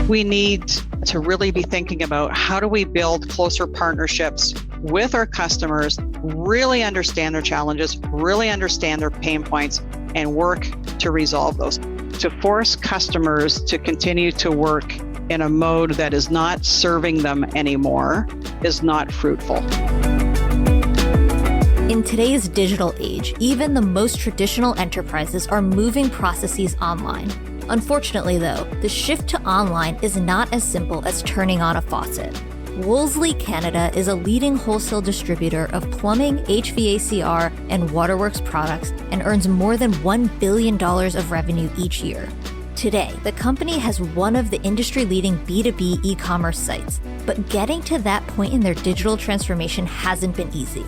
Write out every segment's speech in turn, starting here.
We need to really be thinking about how do we build closer partnerships with our customers, really understand their challenges, really understand their pain points, and work to resolve those. To force customers to continue to work in a mode that is not serving them anymore is not fruitful. In today's digital age, even the most traditional enterprises are moving processes online. Unfortunately, though, the shift to online is not as simple as turning on a faucet. Wolseley Canada is a leading wholesale distributor of plumbing, HVACR, and waterworks products and earns more than $1 billion of revenue each year. Today, the company has one of the industry-leading B2B e-commerce sites, but getting to that point in their digital transformation hasn't been easy.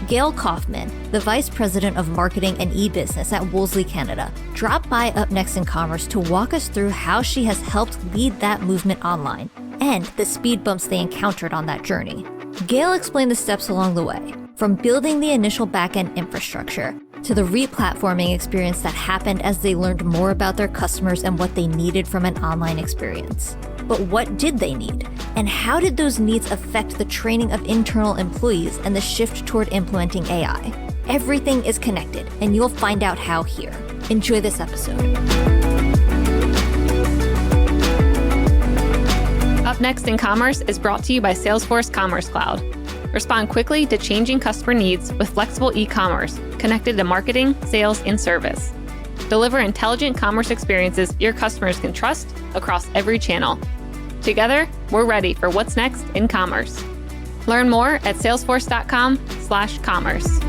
Gail Kaufman, the Vice President of Marketing and eBusiness at Wolseley Canada, dropped by Up Next in Commerce to walk us through how she has helped lead that movement online and the speed bumps they encountered on that journey. Gail explained the steps along the way, from building the initial back-end infrastructure to the replatforming experience that happened as they learned more about their customers and what they needed from an online experience. But what did they need? And how did those needs affect the training of internal employees and the shift toward implementing AI? Everything is connected, and you'll find out how here. Enjoy this episode. Up Next in Commerce is brought to you by Salesforce Commerce Cloud. Respond quickly to changing customer needs with flexible e-commerce connected to marketing, sales, and service. Deliver intelligent commerce experiences your customers can trust across every channel. Together, we're ready for what's next in commerce. Learn more at salesforce.com/commerce.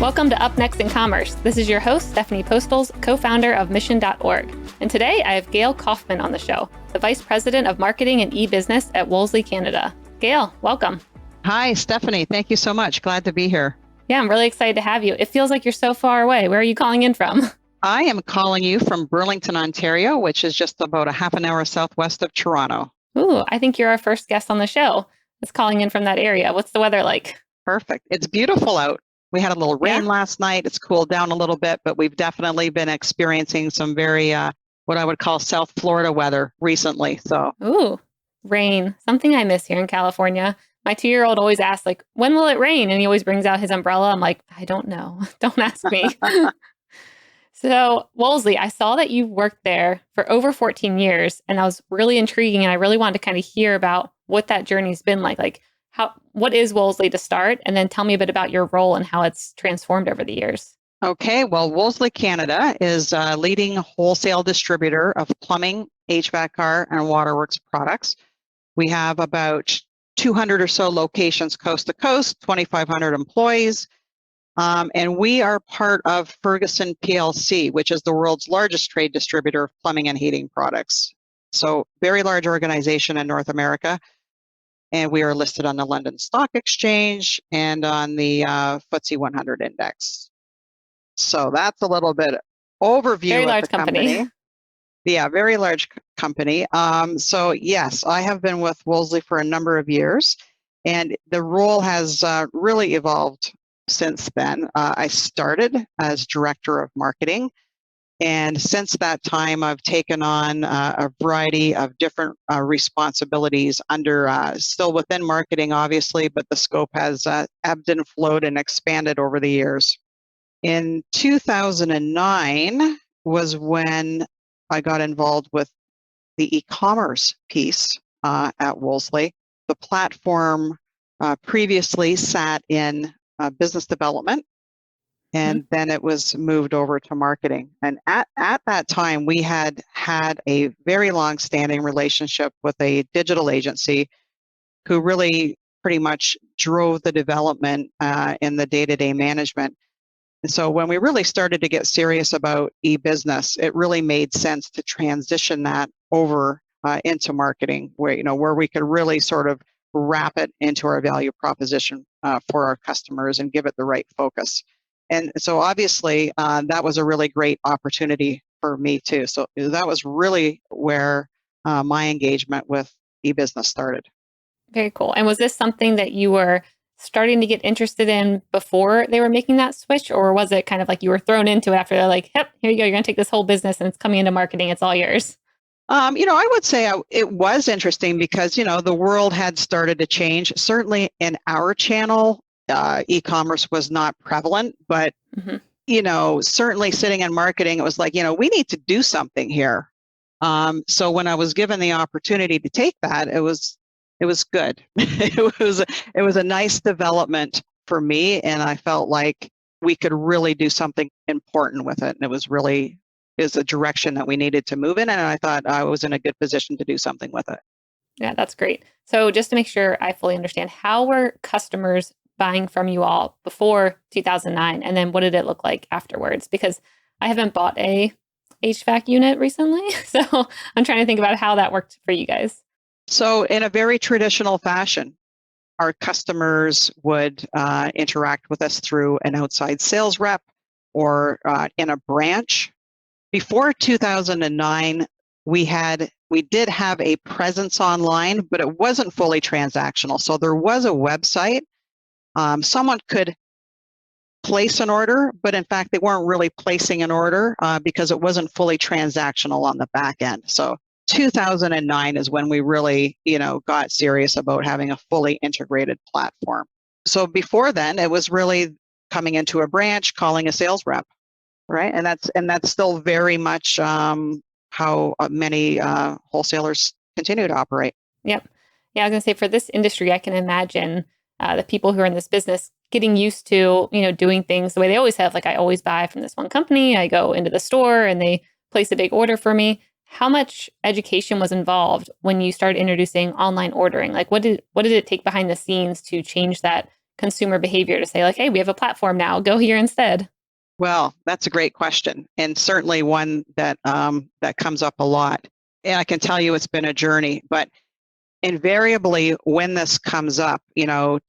Welcome to Up Next in Commerce. This is your host, Stephanie Postles, co-founder of Mission.org. And today I have Gail Kaufman on the show, the Vice President of Marketing and eBusiness at Wolseley Canada. Gail, welcome. Hi, Stephanie. Thank you so much. Glad to be here. Yeah, I'm really excited to have you. It feels like you're so far away. Where are you calling in from? I am calling you from Burlington, Ontario, which is just about a half an hour southwest of Toronto. Ooh, I think you're our first guest on the show that's calling in from that area. What's the weather like? Perfect. It's beautiful out. We had a little rain last night. It's cooled down a little bit, but we've definitely been experiencing some very, what I would call South Florida weather recently. So, ooh, rain. Something I miss here in California. My 2-year-old always asks, like, when will it rain? And he always brings out his umbrella. I'm like, I don't know. Don't ask me. So, Wolseley, I saw that you worked there for over 14 years, and that was really intriguing. And I really wanted to kind of hear about what that journey's been like. Like, what is Wolseley to start? And then tell me a bit about your role and how it's transformed over the years. Okay, well, Wolseley Canada is a leading wholesale distributor of plumbing, HVAC, and waterworks products. We have about 200 or so locations coast to coast, 2,500 employees. And we are part of Ferguson PLC, which is the world's largest trade distributor of plumbing and heating products. So very large organization in North America. And we are listed on the London Stock Exchange and on the FTSE 100 index. So that's a little bit overview very of large the company. Yeah, very large company. So yes, I have been with Wolseley for a number of years, and the role has really evolved since then. I started as director of marketing, and since that time, I've taken on a variety of different responsibilities under, still within marketing, obviously, but the scope has ebbed and flowed and expanded over the years. In 2009 was when I got involved with the e-commerce piece at Wolseley. The platform previously sat in business development, and then it was moved over to marketing. And at that time, we had a very long-standing relationship with a digital agency who really pretty much drove the development in the day-to-day management. And so when we really started to get serious about eBusiness, it really made sense to transition that over into marketing, where we could really sort of wrap it into our value proposition for our customers and give it the right focus. And so obviously that was a really great opportunity for me too. So that was really where my engagement with eBusiness started. Very cool. And was this something that you were starting to get interested in before they were making that switch? Or was it kind of like you were thrown into it after they're like, yep, here you go, you're going to take this whole business and it's coming into marketing, it's all yours? I would say it was interesting because, the world had started to change. Certainly in our channel, e-commerce was not prevalent, but, certainly sitting in marketing, it was like, we need to do something here. So when I was given the opportunity to take that, it was good. It was a nice development for me, and I felt like we could really do something important with it. And it was really is a direction that we needed to move in, and I thought I was in a good position to do something with it. Yeah, that's great. So just to make sure I fully understand, how were customers buying from you all before 2009? And then what did it look like afterwards? Because I haven't bought a HVAC unit recently. So I'm trying to think about how that worked for you guys. So in a very traditional fashion, our customers would interact with us through an outside sales rep or in a branch. Before 2009, we did have a presence online, but it wasn't fully transactional. So there was a website. Someone could place an order, but in fact, they weren't really placing an order because it wasn't fully transactional on the back end. So 2009 is when we really, got serious about having a fully integrated platform. So before then, it was really coming into a branch, calling a sales rep, right? And that's still very much how many wholesalers continue to operate. Yep. Yeah, I was going to say for this industry, I can imagine the people who are in this business getting used to, doing things the way they always have. Like I always buy from this one company. I go into the store and they place a big order for me. How much education was involved when you started introducing online ordering? Like what did it take behind the scenes to change that consumer behavior to say like, hey, we have a platform now, go here instead? Well, that's a great question, and certainly one that that comes up a lot. And I can tell you it's been a journey, but invariably when this comes up,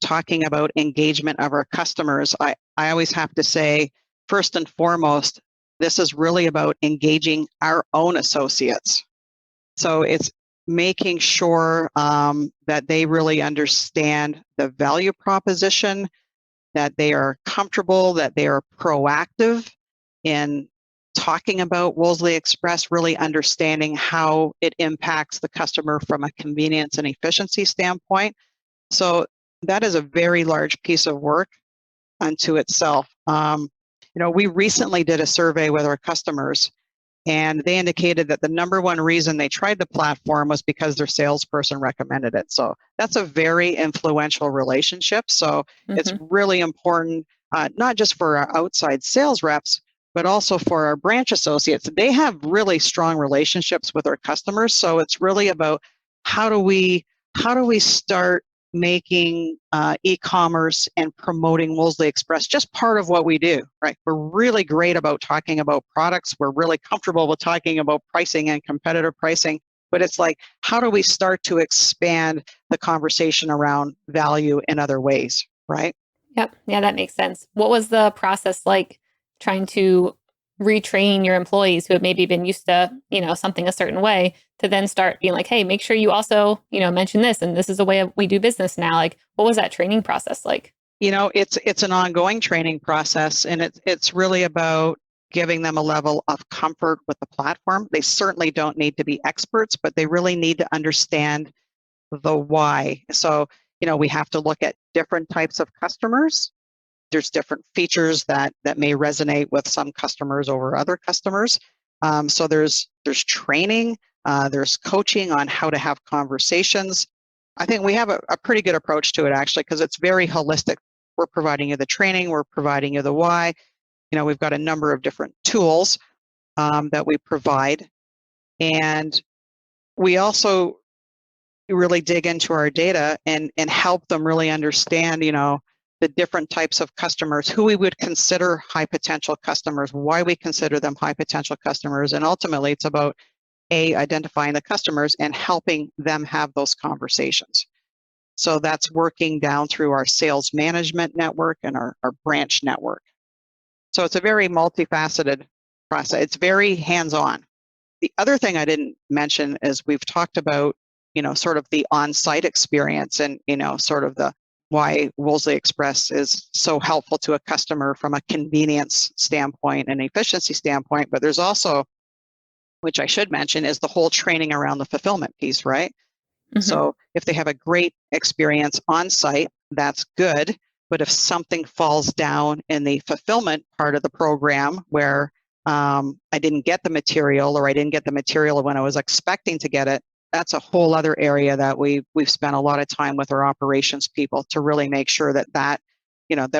talking about engagement of our customers, I always have to say, first and foremost, this is really about engaging our own associates. So it's making sure that they really understand the value proposition, that they are comfortable, that they are proactive in talking about Wolseley Express, really understanding how it impacts the customer from a convenience and efficiency standpoint. So that is a very large piece of work unto itself. We recently did a survey with our customers, and they indicated that the number one reason they tried the platform was because their salesperson recommended it. So that's a very influential relationship. So it's really important, not just for our outside sales reps, but also for our branch associates. They have really strong relationships with our customers. So it's really about how do we start making e-commerce and promoting Wolseley Express just part of what we do, right? We're really great about talking about products. We're really comfortable with talking about pricing and competitive pricing, but it's like, how do we start to expand the conversation around value in other ways, right? Yep. Yeah, that makes sense. What was the process like trying to retrain your employees who have maybe been used to, something a certain way to then start being like, hey, make sure you also, mention this, and this is the way we do business now. Like, what was that training process like? It's an ongoing training process, and it's really about giving them a level of comfort with the platform. They certainly don't need to be experts, but they really need to understand the why. So, we have to look at different types of customers. There's different features that may resonate with some customers over other customers. So there's training, there's coaching on how to have conversations. I think we have a pretty good approach to it, actually, because it's very holistic. We're providing you the training, we're providing you the why. We've got a number of different tools that we provide. And we also really dig into our data and help them really understand, the different types of customers, who we would consider high potential customers, why we consider them high potential customers. And ultimately, it's about identifying the customers and helping them have those conversations. So that's working down through our sales management network and our branch network. So it's a very multifaceted process. It's very hands-on. The other thing I didn't mention is we've talked about, sort of the on-site experience and, sort of the why Wolseley Express is so helpful to a customer from a convenience standpoint and efficiency standpoint. But there's also, which I should mention, is the whole training around the fulfillment piece, right? Mm-hmm. So if they have a great experience on site, that's good. But if something falls down in the fulfillment part of the program where I didn't get the material, or I didn't get the material when I was expecting to get it, that's a whole other area that we've spent a lot of time with our operations people to really make sure that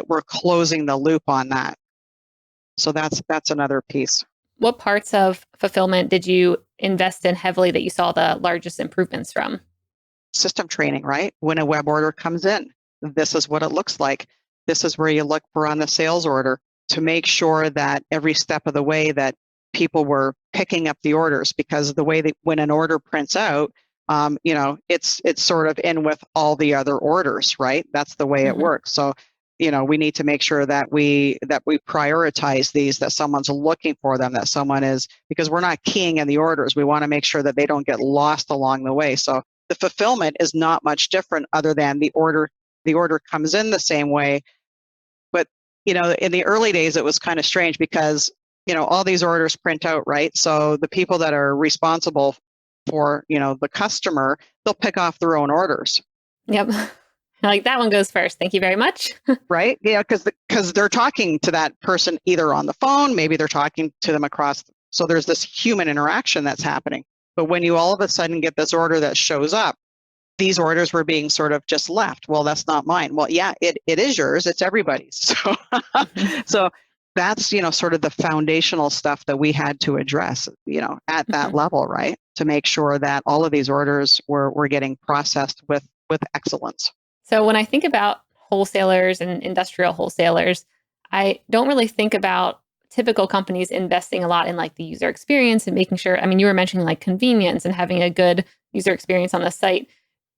we're closing the loop on that. So that's another piece. What parts of fulfillment did you invest in heavily that you saw the largest improvements from? System training, right? When a web order comes in, this is what it looks like. This is where you look for on the sales order to make sure that every step of the way that people were picking up the orders, because the way that when an order prints out, it's sort of in with all the other orders, right? That's the way it works. So, we need to make sure that we prioritize these, that someone's looking for them, that someone is, because we're not keying in the orders. We want to make sure that they don't get lost along the way. So the fulfillment is not much different other than the order comes in the same way. But, in the early days, it was kind of strange because, all these orders print out, right? So the people that are responsible for, the customer, they'll pick off their own orders. Yep. Like, that one goes first. Thank you very much. Right? Yeah, because they're talking to that person either on the phone, maybe they're talking to them across. So there's this human interaction that's happening. But when you all of a sudden get this order that shows up, these orders were being sort of just left. Well, that's not mine. Well, yeah, it is yours. It's everybody's. So, so that's, sort of the foundational stuff that we had to address, at that level, right? To make sure that all of these orders were getting processed with excellence. So when I think about wholesalers and industrial wholesalers, I don't really think about typical companies investing a lot in like the user experience and making sure, you were mentioning like convenience and having a good user experience on the site.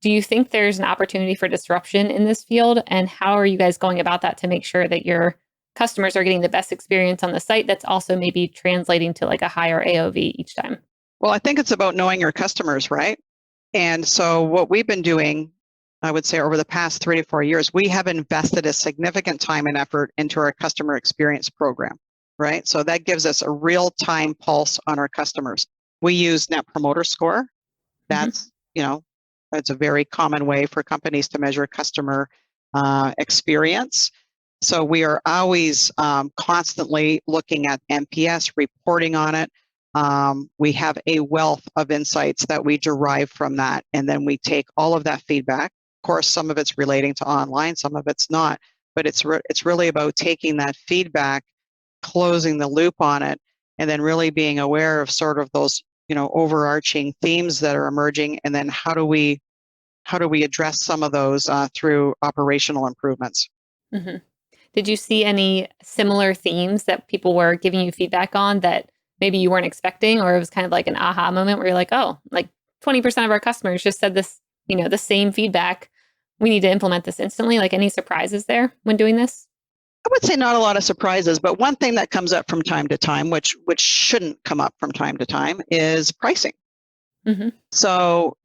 Do you think there's an opportunity for disruption in this field? And how are you guys going about that to make sure that your customers are getting the best experience on the site that's also maybe translating to like a higher AOV each time? Well, I think it's about knowing your customers, right? And so what we've been doing, I would say over the past 3 to 4 years, we have invested a significant time and effort into our customer experience program, right? So that gives us a real-time pulse on our customers. We use Net Promoter Score. That's, that's a very common way for companies to measure customer experience. So we are always constantly looking at NPS, reporting on it. We have a wealth of insights that we derive from that. And then we take all of that feedback. Of course, some of it's relating to online, some of it's not. But it's really about taking that feedback, closing the loop on it, and then really being aware of sort of those, overarching themes that are emerging. And then how do we address some of those through operational improvements? Mm-hmm. Did you see any similar themes that people were giving you feedback on that maybe you weren't expecting, or it was kind of like an aha moment where you're like, oh, like 20% of our customers just said this, the same feedback. We need to implement this instantly. Like, any surprises there when doing this? I would say not a lot of surprises, but one thing that comes up from time to time, which shouldn't come up from time to time, is pricing. Mm-hmm. So,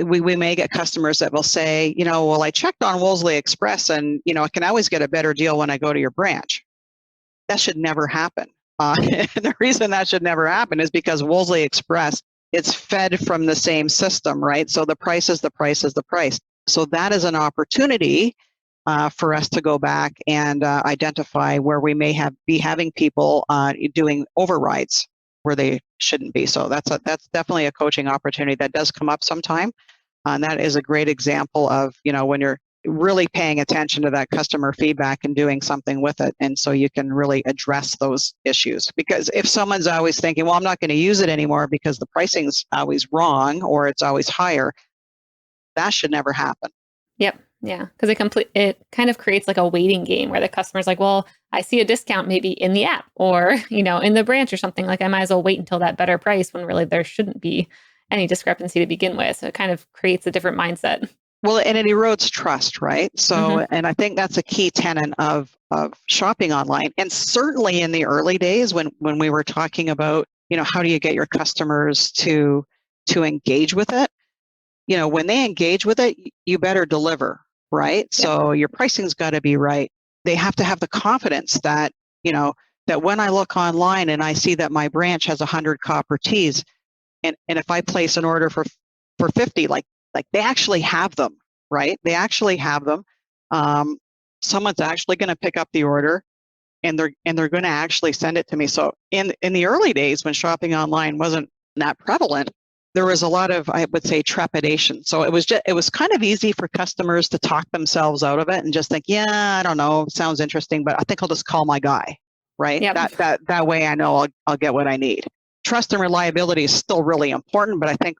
we may get customers that will say, well, I checked on Wolseley Express and, I can always get a better deal when I go to your branch. That should never happen. And the reason that should never happen is because Wolseley Express, it's fed from the same system, right? So the price is the price is the price. So that is an opportunity for us to go back and identify where we may be having people doing overrides where they shouldn't be. So that's definitely a coaching opportunity that does come up sometime. And that is a great example of, when you're really paying attention to that customer feedback and doing something with it. And so you can really address those issues. Because if someone's always thinking, well, I'm not going to use it anymore because the pricing's always wrong or it's always higher, that should never happen. Yep. Yeah. Because it kind of creates like a waiting game where the customer's like, well, I see a discount maybe in the app or, in the branch or something. Like, I might as well wait until that better price when really there shouldn't be any discrepancy to begin with. So it kind of creates a different mindset. Well, and it erodes trust, right? So, and I think that's a key tenet of shopping online. And certainly in the early days when we were talking about, how do you get your customers to engage with it? When they engage with it, you better deliver. right? Yeah. So your pricing's got to be right. They have to have the confidence that, that when I look online and I see that my branch has 100 copper tees, and if I place an order for 50, like they actually have them, right? They actually have them. Someone's actually going to pick up the order, and they're going to actually send it to me. So in the early days when shopping online wasn't that prevalent, there was a lot of, I would say, trepidation. So it was kind of easy for customers to talk themselves out of it and just think, yeah, I don't know, sounds interesting, but I think I'll just call my guy, right? Yep. That way I know I'll get what I need. Trust and reliability is still really important, but I think,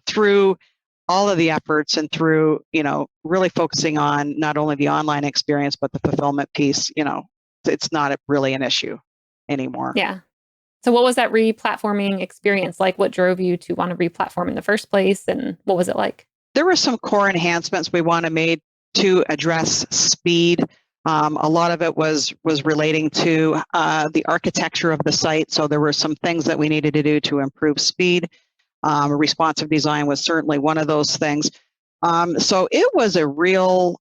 through all of the efforts and through, really focusing on not only the online experience, but the fulfillment piece, it's not really an issue anymore. Yeah. So what was that replatforming experience like? What drove you to want to replatform in the first place? And what was it like? There were some core enhancements we want to make to address speed. A lot of it was relating to the architecture of the site. So there were some things that we needed to do to improve speed. Responsive design was certainly one of those things. So it was a real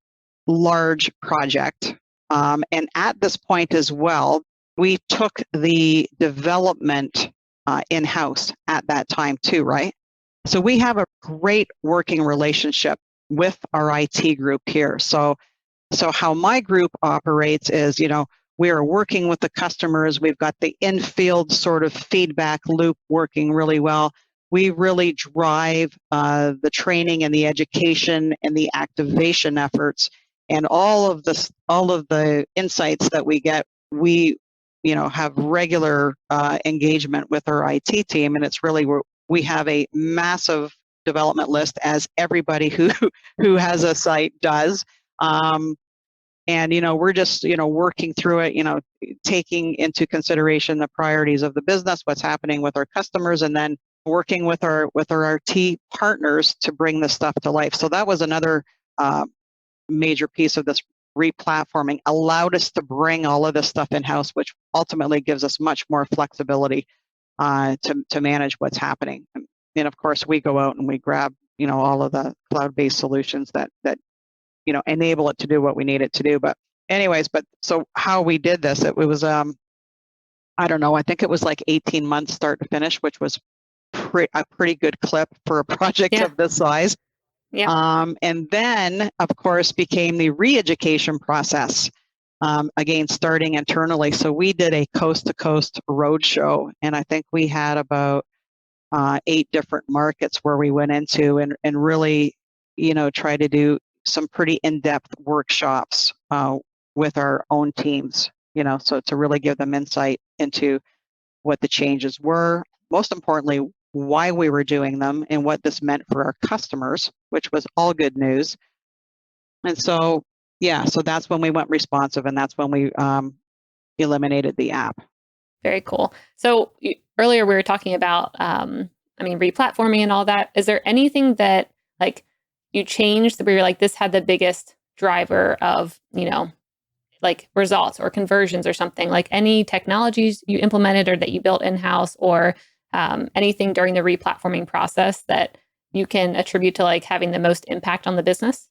large project. And at this point as well, we took the development in-house at that time too, right? So we have a great working relationship with our IT group here. So how my group operates is, we are working with the customers. We've got the in-field sort of feedback loop working really well. We really drive the training and the education and the activation efforts, and all of the insights that we get. We, have regular engagement with our IT team, and it's really we have a massive development list, as everybody who has a site does. And, we're just, working through it, taking into consideration the priorities of the business, what's happening with our customers, and then working with our IT partners to bring this stuff to life. So that was another major piece of this replatforming, allowed us to bring all of this stuff in-house, which ultimately gives us much more flexibility to manage what's happening. And of course, we go out and we grab, all of the cloud-based solutions that enable it to do what we need it to do. But anyways, so how we did this, it was, I don't know, I think it was like 18 months start to finish, which was a pretty good clip for a project of this size. Yeah. And then, of course, became the re-education process, again, starting internally. So we did a coast-to-coast roadshow, and I think we had about 8 different markets where we went into and really, try to do some pretty in-depth workshops with our own teams, so to really give them insight into what the changes were, most importantly, why we were doing them and what this meant for our customers, which was all good news. And so, so that's when we went responsive, and that's when we eliminated the app. Very cool. So earlier we were talking about, replatforming and all that. Is there anything that you changed where you're like, this had the biggest driver of, results or conversions or something, like any technologies you implemented or that you built in-house, or anything during the replatforming process that you can attribute to having the most impact on the business?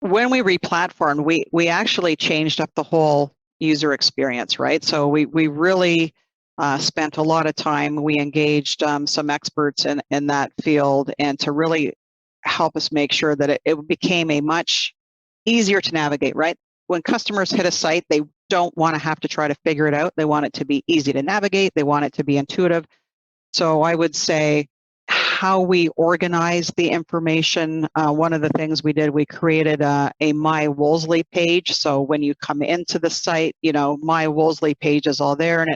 When we replatformed, we actually changed up the whole user experience, right? So we really spent a lot of time. We engaged some experts in that field, and to really help us make sure that it became a much easier to navigate, right? When customers hit a site, they don't want to have to try to figure it out. They want it to be easy to navigate. They want it to be intuitive. So I would say how we organize the information. One of the things we did, we created a My Wolseley page. So when you come into the site, My Wolseley page is all there, and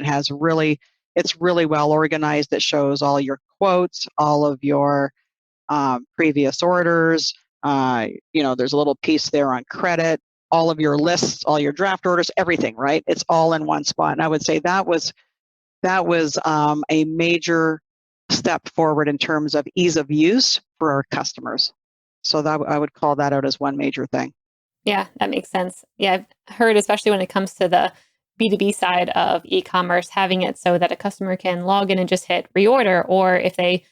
it's really well organized. It shows all your quotes, all of your previous orders. There's a little piece there on credit, all of your lists, all your draft orders, everything, right? It's all in one spot. And I would say that was a major step forward in terms of ease of use for our customers. So that I would call that out as one major thing. Yeah, that makes sense. Yeah, I've heard, especially when it comes to the B2B side of e-commerce, having it so that a customer can log in and just hit reorder, or if they,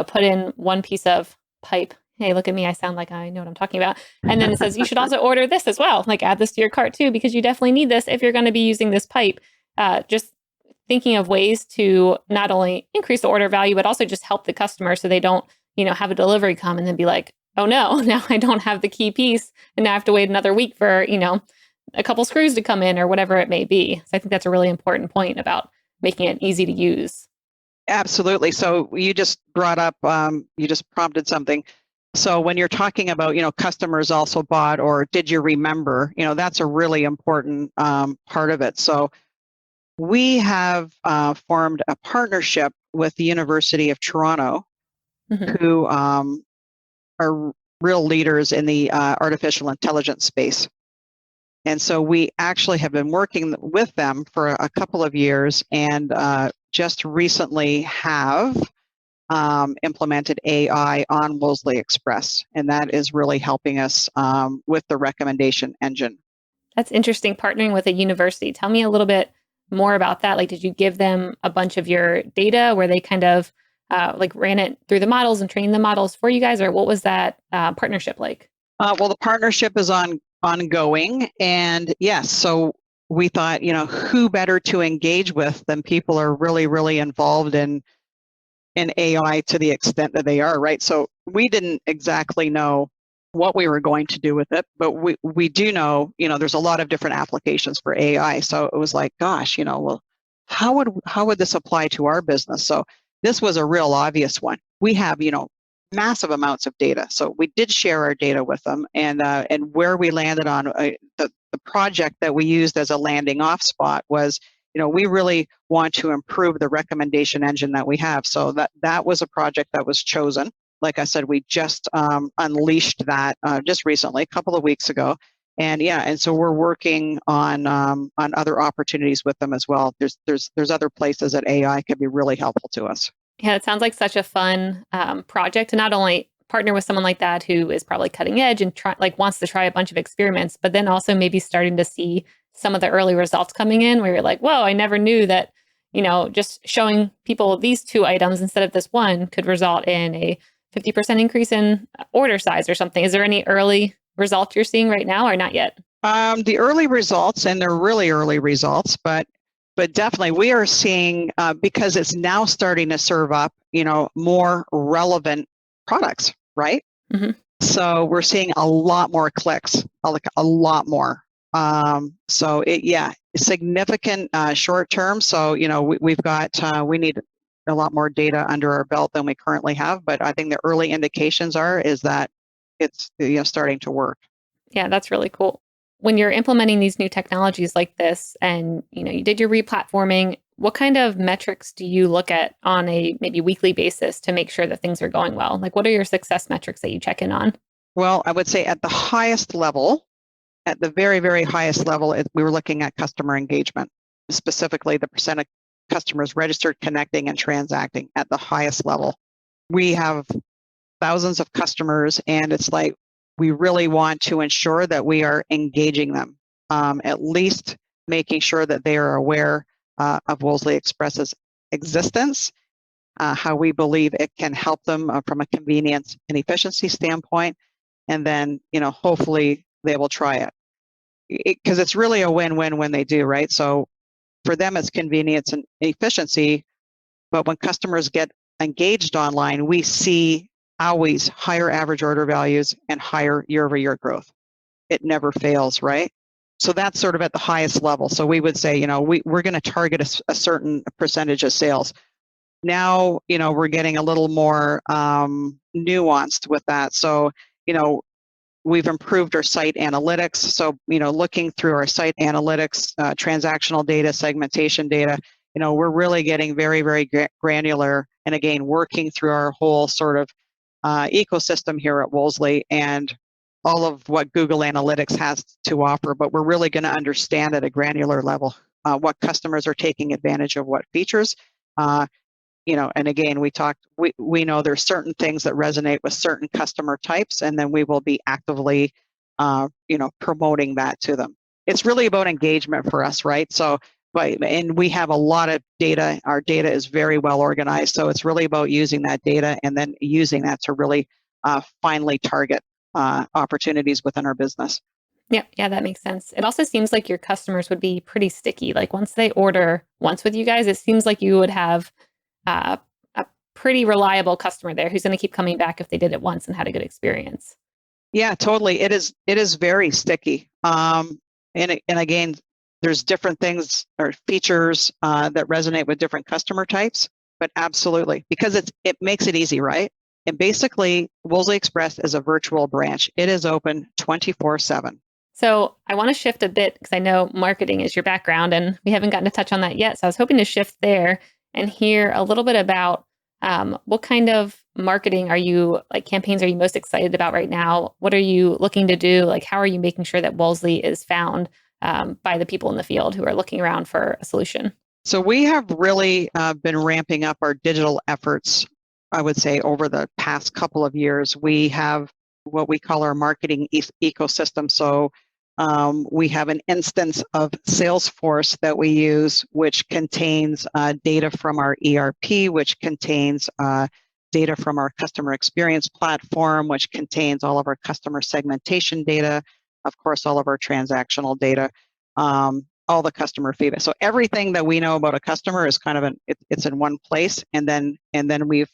put in one piece of pipe hey, look at me, I sound like I know what I'm talking about. And then it says, you should also order this as well, like add this to your cart too, because you definitely need this if you're going to be using this pipe. Just thinking of ways to not only increase the order value, but also just help the customer so they don't, have a delivery come and then be like, oh no, now I don't have the key piece and now I have to wait another week for, a couple screws to come in or whatever it may be. So I think that's a really important point about making it easy to use. Absolutely. So you just brought up, you just prompted something. So when you're talking about, customers also bought or did you remember, that's a really important part of it. So we have formed a partnership with the University of Toronto, who are real leaders in the artificial intelligence space. And so we actually have been working with them for a couple of years and just recently have implemented AI on Wolseley Express. And that is really helping us with the recommendation engine. That's interesting, partnering with a university. Tell me a little bit more about that. Like, did you give them a bunch of your data where they kind of ran it through the models and trained the models for you guys? Or what was that partnership like? Well, the partnership is ongoing. And yes, so we thought, who better to engage with than people are really, really involved in AI to the extent that they are, right? So we didn't exactly know what we were going to do with it, but we do know, there's a lot of different applications for AI. So it was like, gosh, well, how would this apply to our business? So this was a real obvious one. We have, massive amounts of data. So we did share our data with them, and where we landed on the project that we used as a landing off spot was, we really want to improve the recommendation engine that we have. So that was a project that was chosen. Like I said, we just unleashed that just recently, a couple of weeks ago. And so we're working on other opportunities with them as well. There's other places that AI could be really helpful to us. Yeah, it sounds like such a fun project to not only partner with someone like that who is probably cutting edge and wants to try a bunch of experiments, but then also maybe starting to see some of the early results coming in where you're like, whoa, I never knew that, just showing people these two items instead of this one could result in a 50% increase in order size or something. Is there any early results you're seeing right now or not yet? The early results, and they're really early results, but definitely we are seeing, because it's now starting to serve up, more relevant products, right? Mm-hmm. So we're seeing a lot more clicks, like a lot more. So significant short term. So, we've got, we need a lot more data under our belt than we currently have. But I think the early indications is that it's, starting to work. Yeah, that's really cool. When you're implementing these new technologies like this and, you did your replatforming, what kind of metrics do you look at on a maybe weekly basis to make sure that things are going well? Like, what are your success metrics that you check in on? Well, I would say at the highest level, at the very, very highest level, we were looking at customer engagement, specifically the percent of customers registered, connecting, and transacting at the highest level. We have thousands of customers, and it's like we really want to ensure that we are engaging them, at least making sure that they are aware of Wolseley Express's existence, how we believe it can help them from a convenience and efficiency standpoint, and then, hopefully they will try it. Because it's really a win-win when they do, right? So for them, it's convenience and efficiency, but when customers get engaged online, we see always higher average order values and higher year-over-year growth. It never fails, right? So that's sort of at the highest level. So we would say, we're going to target a certain percentage of sales. Now, we're getting a little more nuanced with that. So, we've improved our site analytics. So, looking through our site analytics, transactional data, segmentation data, we're really getting very, very granular. And again, working through our whole sort of ecosystem here at Wolseley and all of what Google Analytics has to offer. But we're really going to understand at a granular level what customers are taking advantage of, what features. And again, we know there's certain things that resonate with certain customer types, and then we will be actively, promoting that to them. It's really about engagement for us, right? So, and we have a lot of data. Our data is very well organized. So it's really about using that data and then using that to really finally target opportunities within our business. Yeah, that makes sense. It also seems like your customers would be pretty sticky. Like once they order once with you guys, it seems like you would have a pretty reliable customer there who's going to keep coming back if they did it once and had a good experience. Yeah, totally. It is very sticky. And again, there's different things or features that resonate with different customer types, but absolutely, because it makes it easy, right? And basically, Wolseley Express is a virtual branch. It is open 24/7. So I want to shift a bit because I know marketing is your background and we haven't gotten to touch on that yet. So I was hoping to shift there and hear a little bit about what kind of marketing campaigns are you most excited about right now? What are you looking to do? Like, how are you making sure that Wolseley is found by the people in the field who are looking around for a solution? So we have really been ramping up our digital efforts, I would say, over the past couple of years. We have what we call our marketing ecosystem. So we have an instance of Salesforce that we use, which contains data from our ERP, which contains data from our customer experience platform, which contains all of our customer segmentation data, of course, all of our transactional data, all the customer feedback. So everything that we know about a customer is kind of it's in one place, and then we've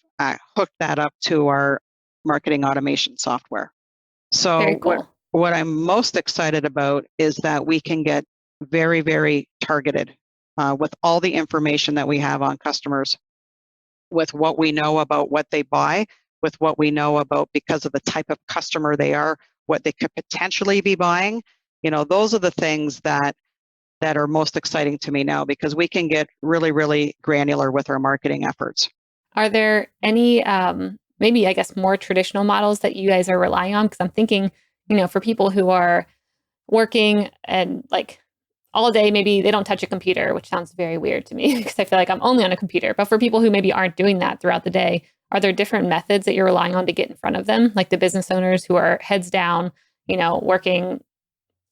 hooked that up to our marketing automation software. So Very cool. What I'm most excited about is that we can get very, very targeted with all the information that we have on customers, with what we know about what they buy, with what we know about, because of the type of customer they are, what they could potentially be buying. Those are the things that are most exciting to me now, because we can get really, really granular with our marketing efforts. Are there any, maybe, I guess, more traditional models that you guys are relying on? Because I'm thinking, for people who are working and all day, maybe they don't touch a computer, which sounds very weird to me because I feel like I'm only on a computer. But for people who maybe aren't doing that throughout the day, are there different methods that you're relying on to get in front of them? Like the business owners who are heads down, working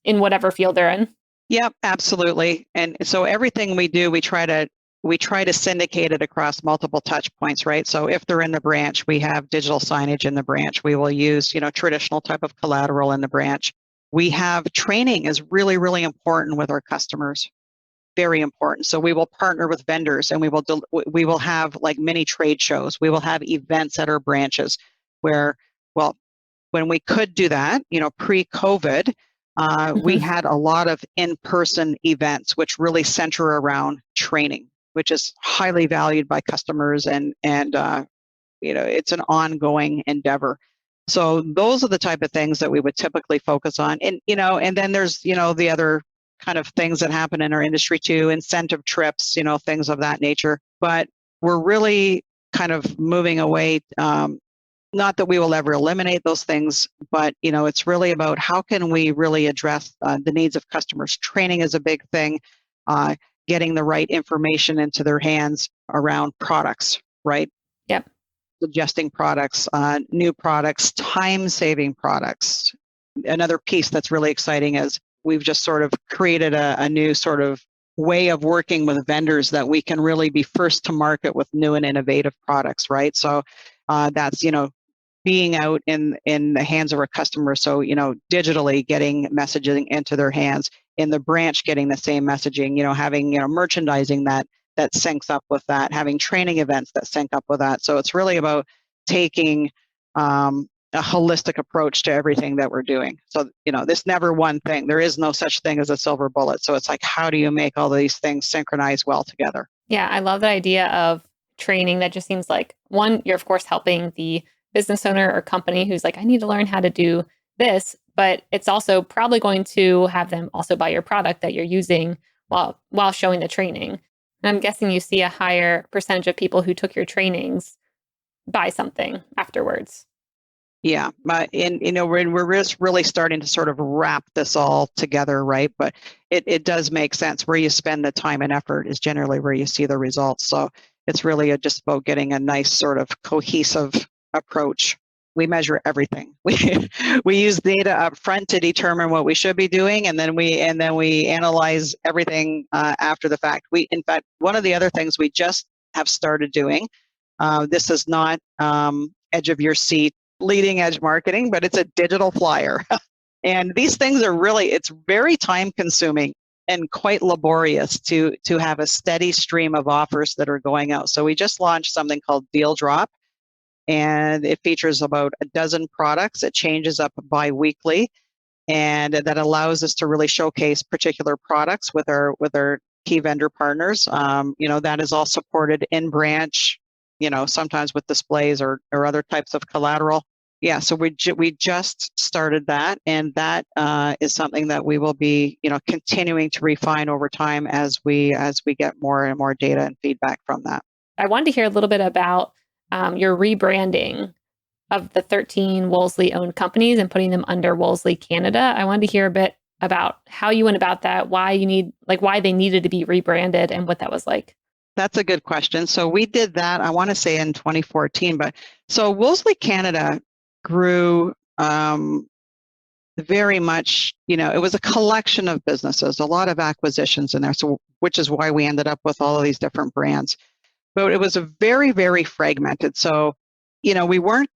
in whatever field they're in? Yep, absolutely. And so everything we do, we try to syndicate it across multiple touch points, right? So if they're in the branch, we have digital signage in the branch. We will use, traditional type of collateral in the branch. We have training is really, really important with our customers. Very important. So we will partner with vendors, and we will have like mini trade shows. We will have events at our branches where, well, when we could do that, pre-COVID, we had a lot of in-person events, which really center around training, which is highly valued by customers, and it's an ongoing endeavor. So those are the type of things that we would typically focus on. And and then there's the other kind of things that happen in our industry too, incentive trips, things of that nature. But we're really kind of moving away. Not that we will ever eliminate those things, but it's really about how can we really address the needs of customers. Training is a big thing. Getting the right information into their hands around products, right? Yep. Suggesting products, new products, time-saving products. Another piece that's really exciting is we've just sort of created a new sort of way of working with vendors that we can really be first to market with new and innovative products, right? So that's, being out in the hands of our customers. So, digitally getting messaging into their hands, in the branch getting the same messaging, having, merchandising that syncs up with that, having training events that sync up with that. So it's really about taking a holistic approach to everything that we're doing. So, this never one thing. There is no such thing as a silver bullet. So it's like, how do you make all these things synchronize well together? Yeah, I love the idea of training. That just seems like, one, you're of course helping the business owner or company who's like, I need to learn how to do this, but it's also probably going to have them also buy your product that you're using while showing the training. And I'm guessing you see a higher percentage of people who took your trainings buy something afterwards. Yeah, we're just really starting to sort of wrap this all together, right? But it does make sense. Where you spend the time and effort is generally where you see the results. So it's really just about getting a nice sort of cohesive approach. We measure everything. We use data up front to determine what we should be doing, and then we analyze everything after the fact. In fact, one of the other things we just have started doing, this is not edge of your seat leading edge marketing, but it's a digital flyer. And these things are really, it's very time consuming and quite laborious to have a steady stream of offers that are going out. So we just launched something called Deal Drop, and it features about a dozen products. It changes up bi-weekly, and that allows us to really showcase particular products with our key vendor partners. That is all supported in branch, sometimes with displays or other types of collateral. Yeah, so we just started that, and that is something that we will be, continuing to refine over time as we get more and more data and feedback from that. I wanted to hear a little bit about your rebranding of the 13 Wolseley-owned companies and putting them under Wolseley Canada. I wanted to hear a bit about how you went about that, why they needed to be rebranded, and what that was like. That's a good question. So we did that, I want to say in 2014, but so Wolseley Canada grew very much, it was a collection of businesses, a lot of acquisitions in there. So, which is why we ended up with all of these different brands. But it was a very, very fragmented. So, we weren't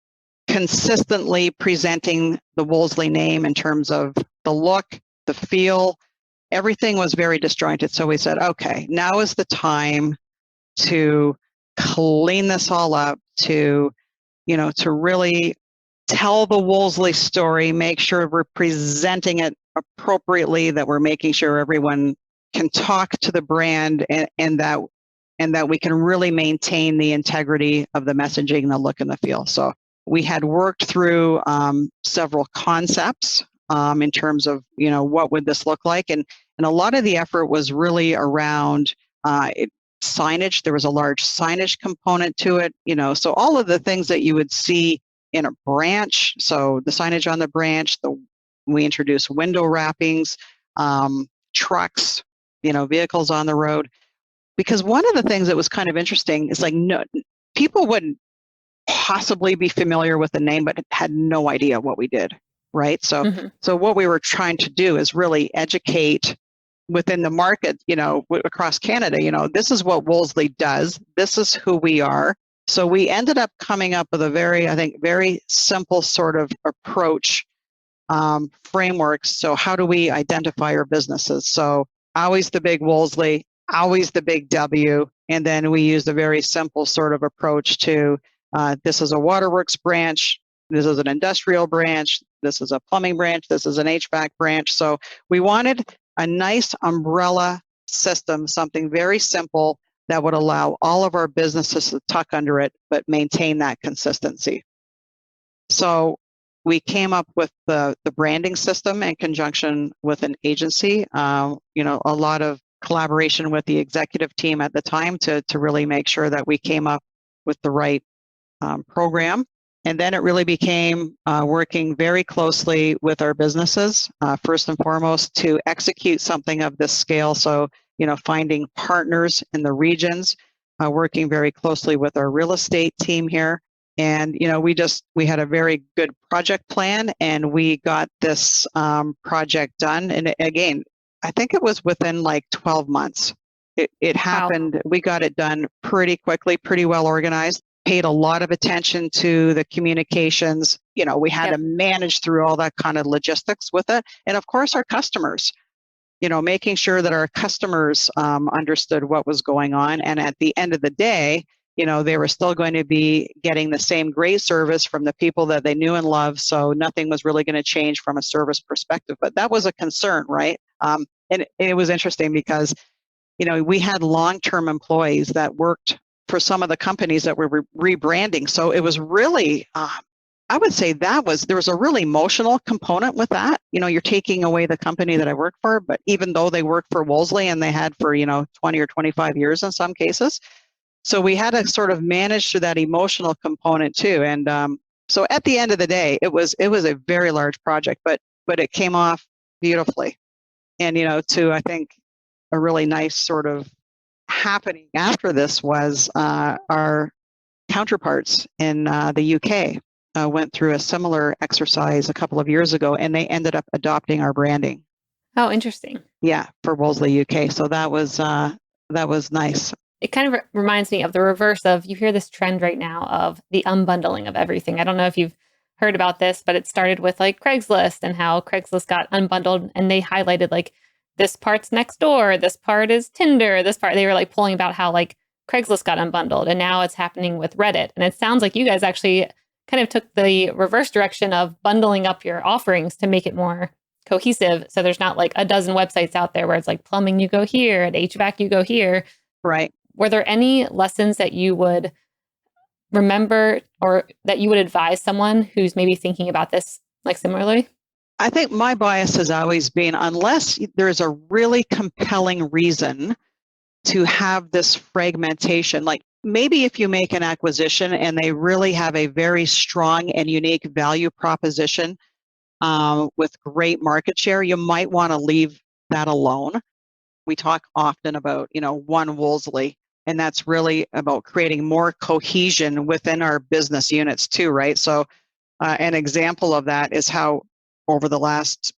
consistently presenting the Wolseley name in terms of the look, the feel. Everything was very disjointed. So we said, okay, now is the time to clean this all up, to really tell the Wolseley story, make sure we're presenting it appropriately, that we're making sure everyone can talk to the brand, and that we can really maintain the integrity of the messaging, the look and the feel. So we had worked through several concepts in terms of, what would this look like? And a lot of the effort was really around signage. There was a large signage component to it, so all of the things that you would see in a branch. So the signage on the branch, we introduced window wrappings, trucks, vehicles on the road. Because one of the things that was kind of interesting is no, people wouldn't possibly be familiar with the name, but had no idea what we did, right? So, So what we were trying to do is really educate within the market, across Canada, this is what Wolseley does. This is who we are. So we ended up coming up with a very simple sort of approach, framework. So how do we identify our businesses? So always the big Wolseley, always the big W. And then we used a very simple sort of approach to, this is a waterworks branch, this is an industrial branch, this is a plumbing branch, this is an HVAC branch. So we wanted a nice umbrella system, something very simple that would allow all of our businesses to tuck under it, but maintain that consistency. So we came up with the branding system in conjunction with an agency, a lot of collaboration with the executive team at the time to really make sure that we came up with the right program. And then it really became working very closely with our businesses, first and foremost, to execute something of this scale. So, finding partners in the regions, working very closely with our real estate team here. And, we had a very good project plan, and we got this project done. And again, I think it was within 12 months. It happened. Wow. We got it done pretty quickly, pretty well organized, paid a lot of attention to the communications. We had to manage through all that kind of logistics with it. And of course, our customers, making sure that our customers understood what was going on. And at the end of the day, they were still going to be getting the same great service from the people that they knew and loved. So nothing was really going to change from a service perspective. But that was a concern, right? And it was interesting because, we had long-term employees that worked for some of the companies that were rebranding. So it was really, I would say there was a really emotional component with that. You're taking away the company that I work for, but even though they worked for Wolseley and they had for, 20 or 25 years in some cases. So we had to sort of manage through that emotional component too. And so at the end of the day, it was a very large project, but it came off beautifully. And, I think a really nice sort of happening after this was our counterparts in the UK went through a similar exercise a couple of years ago, and they ended up adopting our branding. Oh, interesting. Yeah, for Wolseley UK. So that was nice. It kind of reminds me of the reverse of, you hear this trend right now of the unbundling of everything. I don't know if you've heard about this, but it started with like Craigslist and how Craigslist got unbundled, and they highlighted like this part's next door, this part is Tinder, this part, they were like pulling about how like Craigslist got unbundled, and now it's happening with Reddit. And it sounds like you guys actually kind of took the reverse direction of bundling up your offerings to make it more cohesive. So there's not like a dozen websites out there where it's like plumbing, you go here, and HVAC, you go here. Right. Were there any lessons that you would remember or that you would advise someone who's maybe thinking about this like similarly? I think my bias has always been, unless there's a really compelling reason to have this fragmentation, like maybe if you make an acquisition and they really have a very strong and unique value proposition with great market share, you might want to leave that alone. We talk often about, one Wolseley, and that's really about creating more cohesion within our business units too, right? So an example of that is how over the last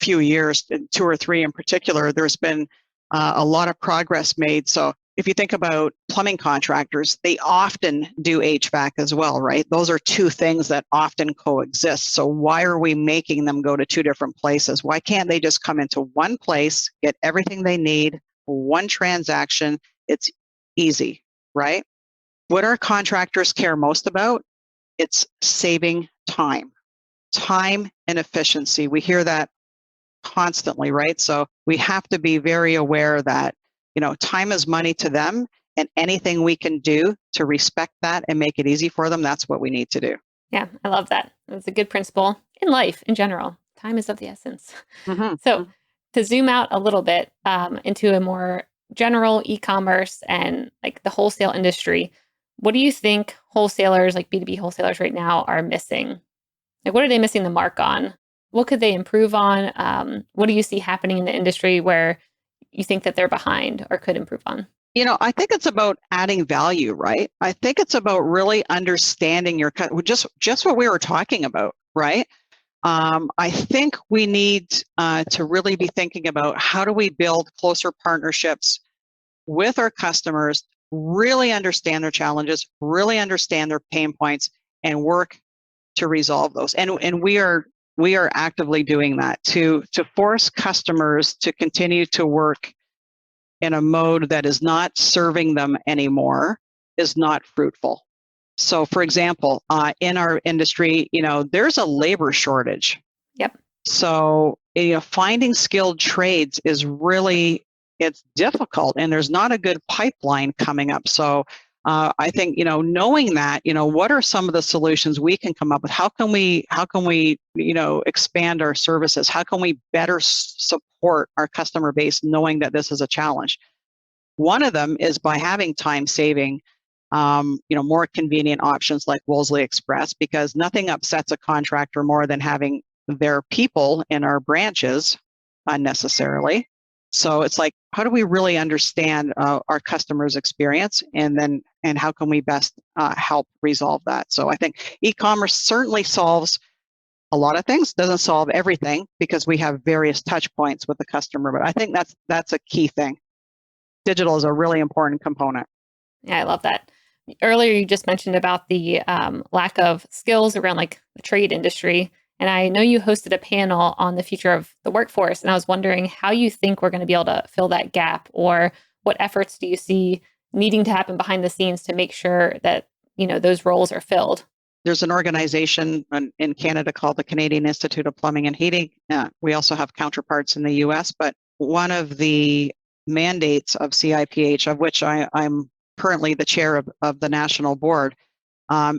few years, 2 or 3 in particular, there's been a lot of progress made. So if you think about plumbing contractors, they often do HVAC as well, right? Those are 2 things that often coexist. So why are we making them go to 2 different places? Why can't they just come into one place, get everything they need, one transaction? It's easy, right? What our contractors care most about, it's saving time and efficiency. We hear that constantly, right? So we have to be very aware that, time is money to them, and anything we can do to respect that and make it easy for them, that's what we need to do. Yeah, I love that. It's a good principle in life in general. Time is of the essence. Mm-hmm. So to zoom out a little bit into a more general e-commerce and like the wholesale industry, what do you think wholesalers, like B2B wholesalers right now, are missing? Like, what are they missing the mark on? What could they improve on? What do you see happening in the industry where you think that they're behind or could improve on? I think it's about adding value, right? I think it's about really understanding your just what we were talking about, right? I think we need to really be thinking about how do we build closer partnerships with our customers, really understand their challenges, really understand their pain points, and work to resolve those. And we are actively doing that to force customers to continue to work in a mode that is not serving them anymore is not fruitful. So for example, in our industry, there's a labor shortage. Yep. So, finding skilled trades is really, it's difficult, and there's not a good pipeline coming up. So I think, knowing that, what are some of the solutions we can come up with? How can we, expand our services? How can we better support our customer base knowing that this is a challenge? One of them is by having time saving, more convenient options like Wolseley Express, because nothing upsets a contractor more than having their people in our branches unnecessarily. So it's like, how do we really understand our customers' experience, and how can we best help resolve that? So I think e-commerce certainly solves a lot of things, doesn't solve everything because we have various touch points with the customer, but I think that's a key thing. Digital is a really important component. Yeah, I love that. Earlier, you just mentioned about the lack of skills around like the trade industry. And I know you hosted a panel on the future of the workforce. And I was wondering how you think we're going to be able to fill that gap, or what efforts do you see needing to happen behind the scenes to make sure that, those roles are filled? There's an organization in Canada called the Canadian Institute of Plumbing and Heating. We also have counterparts in the US, but one of the mandates of CIPH, of which I'm currently the chair of the national board,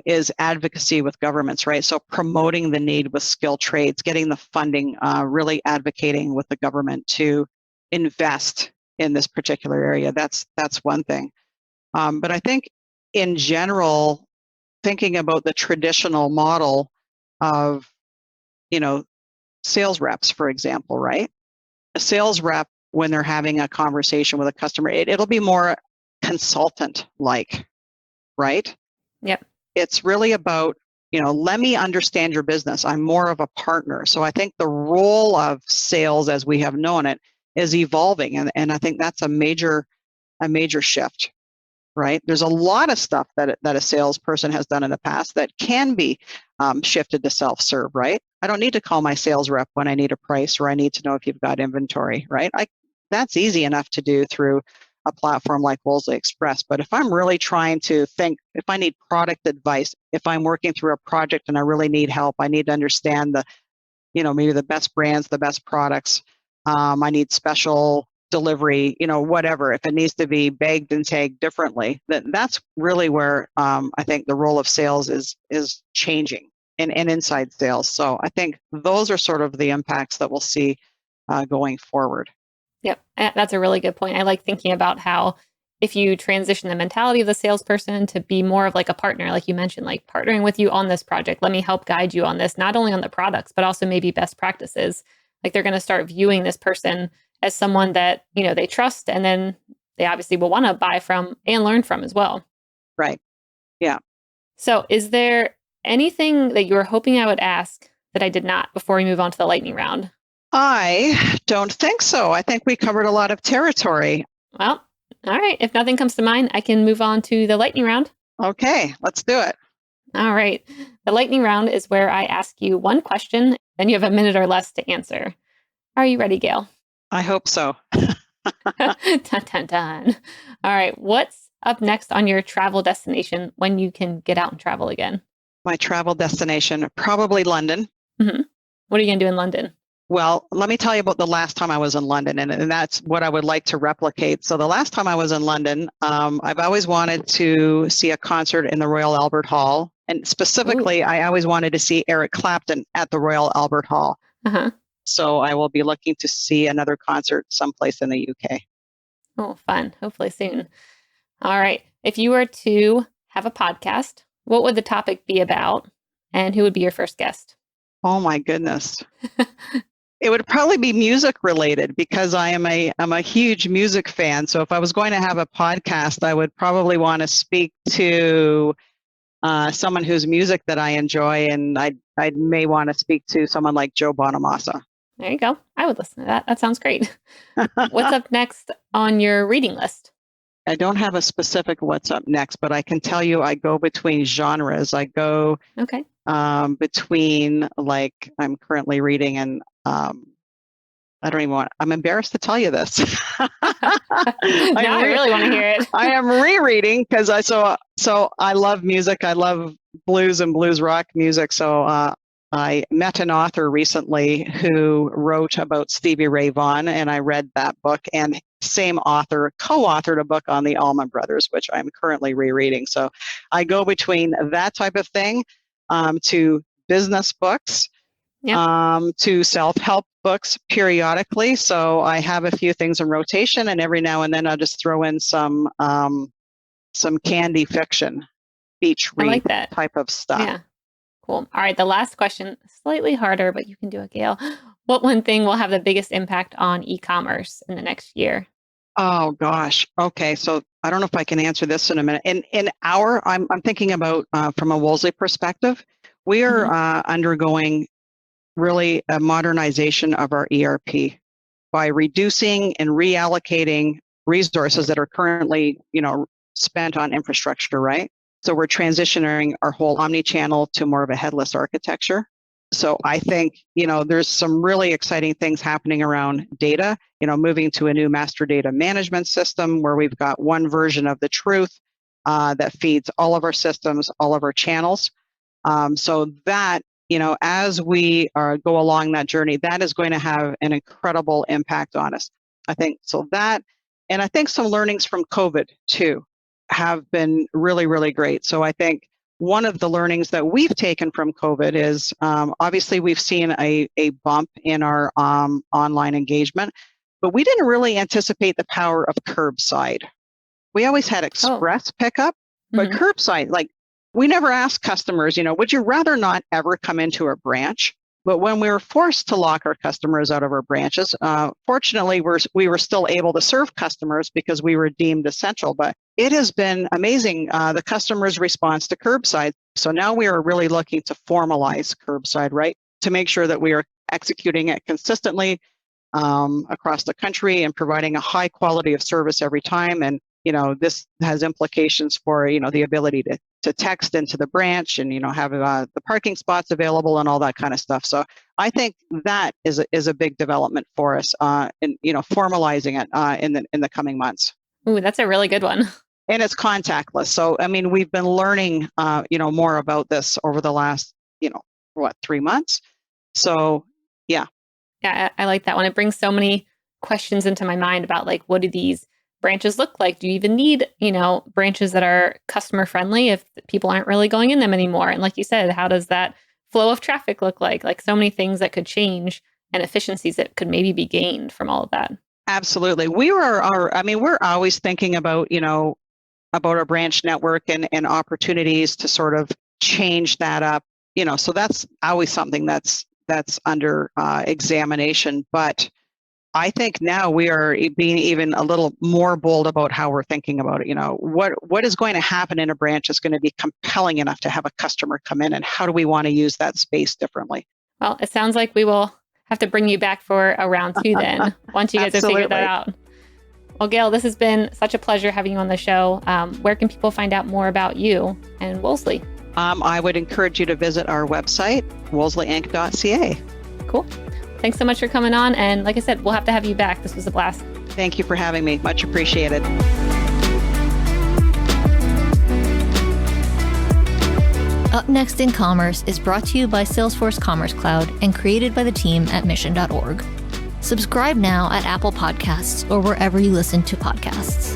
is advocacy with governments, right? So promoting the need with skilled trades, getting the funding, really advocating with the government to invest in this particular area. That's one thing. But I think in general, thinking about the traditional model of, sales reps, for example, right? A sales rep, when they're having a conversation with a customer, it'll be more consultant-like, right? Yep. It's really about, let me understand your business. I'm more of a partner. So I think the role of sales as we have known it is evolving. And I think that's a major shift. right? There's a lot of stuff that a salesperson has done in the past that can be shifted to self-serve, right? I don't need to call my sales rep when I need a price or I need to know if you've got inventory, right? That's easy enough to do through a platform like Wolseley Express. But if I'm really trying to think, if I need product advice, if I'm working through a project and I really need help, I need to understand maybe the best brands, the best products. I need special delivery, whatever. If it needs to be bagged and tagged differently, that's really where I think the role of sales is changing and inside sales. So I think those are sort of the impacts that we'll see going forward. Yep, that's a really good point. I like thinking about how if you transition the mentality of the salesperson to be more of like a partner, like you mentioned, like partnering with you on this project, let me help guide you on this, not only on the products, but also maybe best practices. Like they're going to start viewing this person as someone that, they trust, and then they obviously will want to buy from and learn from as well. Right. Yeah. So is there anything that you were hoping I would ask that I did not before we move on to the lightning round? I don't think so. I think we covered a lot of territory. Well, all right. If nothing comes to mind, I can move on to the lightning round. Okay, let's do it. All right. The lightning round is where I ask you one question, then you have a minute or less to answer. Are you ready, Gail? I hope so. Dun, dun, dun. All right. What's up next on your travel destination when you can get out and travel again? My travel destination, probably London. Mm-hmm. What are you going to do in London? Well, let me tell you about the last time I was in London, and that's what I would like to replicate. So the last time I was in London, I've always wanted to see a concert in the Royal Albert Hall. And specifically, Ooh. I always wanted to see Eric Clapton at the Royal Albert Hall. Uh-huh. So I will be looking to see another concert someplace in the UK. Oh, fun. Hopefully soon. All right. If you were to have a podcast, what would the topic be about? And who would be your first guest? Oh, my goodness. It would probably be music related because I'm a huge music fan. So if I was going to have a podcast, I would probably want to speak to someone whose music that I enjoy, and I may want to speak to someone like Joe Bonamassa. There you go. I would listen to that. That sounds great. What's up next on your reading list? I don't have a specific what's up next, but I can tell you I go between genres. I go between, like, I'm currently reading, and I don't even I'm embarrassed to tell you this. I really want to hear it. I am rereading because I love music. I love blues and blues rock music. So I met an author recently who wrote about Stevie Ray Vaughan, and I read that book, and same author co-authored a book on the Allman Brothers, which I'm currently rereading. So I go between that type of thing to business books, to self-help books periodically. So I have a few things in rotation, and every now and then I'll just throw in some candy fiction, beach read like that type of stuff. Yeah. Cool. All right. The last question, slightly harder, but you can do it, Gail. What one thing will have the biggest impact on e-commerce in the next year? Oh, gosh. Okay. So I don't know if I can answer this in a minute. I'm thinking about from a Wolseley perspective, we are undergoing really a modernization of our ERP by reducing and reallocating resources that are currently, spent on infrastructure, right? So we're transitioning our whole omni-channel to more of a headless architecture. So I think, there's some really exciting things happening around data, moving to a new master data management system where we've got one version of the truth that feeds all of our systems, all of our channels. So that, as we go along that journey, that is going to have an incredible impact on us. I think so that, and I think some learnings from COVID too have been really, really great. So I think one of the learnings that we've taken from COVID is obviously we've seen a bump in our online engagement, but we didn't really anticipate the power of curbside. We always had express pickup, but curbside, like, we never asked customers, would you rather not ever come into a branch? But when we were forced to lock our customers out of our branches, fortunately, we were still able to serve customers because we were deemed essential. But it has been amazing, the customer's response to curbside. So now we are really looking to formalize curbside, right? To make sure that we are executing it consistently across the country and providing a high quality of service every time. And this has implications for, the ability to text into the branch and, have the parking spots available and all that kind of stuff. So I think that is a big development for us in, formalizing it in the coming months. Ooh, that's a really good one. And it's contactless. So, we've been learning, more about this over the last, 3 months. So, yeah. Yeah, I like that one. It brings so many questions into my mind about like, what do these branches look like? Do you even need, branches that are customer friendly if people aren't really going in them anymore? And like you said, how does that flow of traffic look like? Like so many things that could change and efficiencies that could maybe be gained from all of that. Absolutely. We're always thinking about, about our branch network and opportunities to sort of change that up, so that's always something that's under examination. But I think now we are being even a little more bold about how we're thinking about it. What is going to happen in a branch is going to be compelling enough to have a customer come in, and how do we want to use that space differently? Well, it sounds like we will have to bring you back for a round 2 then, once you guys have figured that out. Well, Gail, this has been such a pleasure having you on the show. Where can people find out more about you and Wolseley? I would encourage you to visit our website, wolseleyinc.ca. Cool. Thanks so much for coming on. And like I said, we'll have to have you back. This was a blast. Thank you for having me. Much appreciated. Up Next in Commerce is brought to you by Salesforce Commerce Cloud and created by the team at mission.org. Subscribe now at Apple Podcasts or wherever you listen to podcasts.